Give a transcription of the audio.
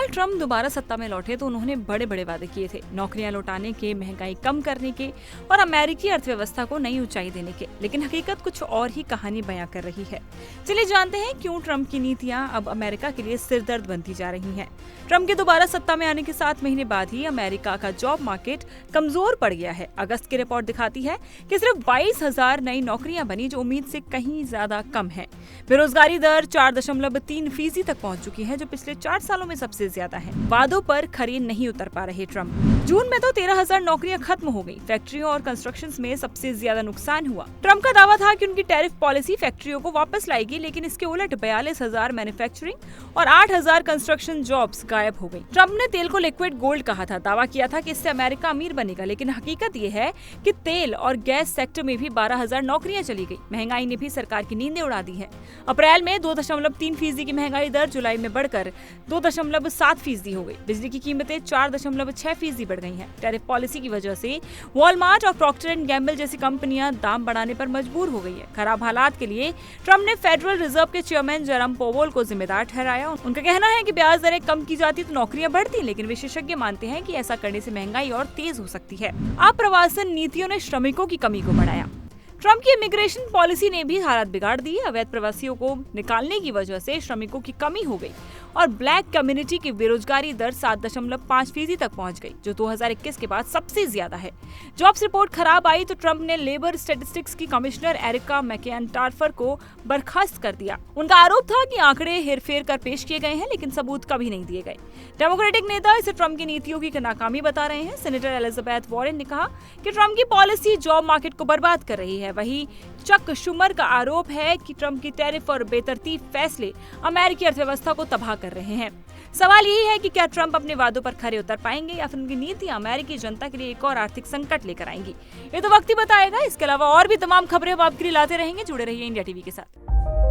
Donald Trump दोबारा सत्ता में लौटे तो उन्होंने बड़े बड़े वादे किए थे, नौकरियां लौटाने के, महंगाई कम करने के और अमेरिकी अर्थव्यवस्था को नई ऊंचाई देने के। लेकिन हकीकत कुछ और ही कहानी बयां कर रही है। चलिए जानते हैं क्यों ट्रंप की नीतियां अब अमेरिका के लिए सिरदर्द बनती जा रही हैं। ट्रंप के दोबारा सत्ता में आने के 7 महीने बाद ही अमेरिका का जॉब मार्केट कमजोर पड़ गया है। अगस्त की रिपोर्ट दिखाती है कि सिर्फ 22,000 नई नौकरियां बनी, जो उम्मीद से कहीं ज्यादा कम है। बेरोजगारी दर 4.3% तक पहुंच चुकी है, जो पिछले 4 सालों में सबसे ज्यादा है। वादों पर खरे नहीं उतर पा रहे ट्रंप। जून में तो 13,000 नौकरियां खत्म हो गई। फैक्ट्रियों और कंस्ट्रक्शन में सबसे ज्यादा नुकसान हुआ। ट्रंप का दावा था कि उनकी टैरिफ पॉलिसी फैक्ट्रियों को वापस लाएगी, लेकिन इसके उलट 42,000 मैन्युफैक्चरिंग और 8,000 कंस्ट्रक्शन जॉब्स गायब हो गई। ट्रंप ने तेल को लिक्विड गोल्ड कहा था, दावा किया था कि इससे अमेरिका अमीर बनेगा, लेकिन हकीकत ये है कि तेल और गैस सेक्टर में भी 12,000 नौकरियां चली गई। महंगाई ने भी सरकार की नींदें उड़ा दी है। अप्रैल में 2.3% की महंगाई दर जुलाई में बढ़कर 2.7% हो गई। बिजली की कीमतें 4.6% बढ़ गई हैं। टैरिफ पॉलिसी की वजह से वॉलमार्ट और प्रॉक्टर एंड गैम्बल जैसी कंपनियां दाम बढ़ाने पर मजबूर हो गई है। खराब हालात के लिए ट्रंप ने फेडरल रिजर्व के चेयरमैन जेरोम पावेल को जिम्मेदार ठहराया। उनका कहना है कि ब्याज दरें कम की जाती तो नौकरियां बढ़ती, लेकिन विशेषज्ञ मानते हैं कि ऐसा करने से महंगाई और तेज हो सकती है। आप्रवासन नीतियों ने श्रमिकों की कमी को बढ़ाया। ट्रंप की इमिग्रेशन पॉलिसी ने भी हालात बिगाड़ दी। अवैध प्रवासियों को निकालने की वजह से श्रमिकों की कमी हो गई और ब्लैक कम्युनिटी की बेरोजगारी दर 7.5% तक पहुंच गई, जो 2021 के बाद सबसे ज्यादा है। जॉब्स रिपोर्ट खराब आई तो ट्रंप ने लेबर स्टैटिस्टिक्स की कमिश्नर एरिका मैकएनटार्फर को बर्खास्त कर दिया। उनका आरोप था कि आंकड़े हेरफेर कर पेश किए गए हैं, लेकिन सबूत कभी नहीं दिए गए। डेमोक्रेटिक नेता इसे ट्रंप की नीतियों की नाकामी बता रहे हैं। सेनेटर एलिजाबेथ वॉरेन ने कहा कि ट्रंप की पॉलिसी जॉब मार्केट को बर्बाद कर रही है। वहीं चक शुमर का आरोप है कि ट्रंप की टैरिफ और बेतरतीब फैसले अमेरिकी अर्थव्यवस्था को तबाह कर रहे हैं। सवाल यही है कि क्या ट्रंप अपने वादों पर खरे उतर पाएंगे या फिर उनकी नीतियां अमेरिकी जनता के लिए एक और आर्थिक संकट लेकर आएंगी। ये तो वक्त ही बताएगा। इसके अलावा और भी तमाम खबरें हम आपके लिए लाते रहेंगे। जुड़े रहिए इंडिया टीवी के साथ।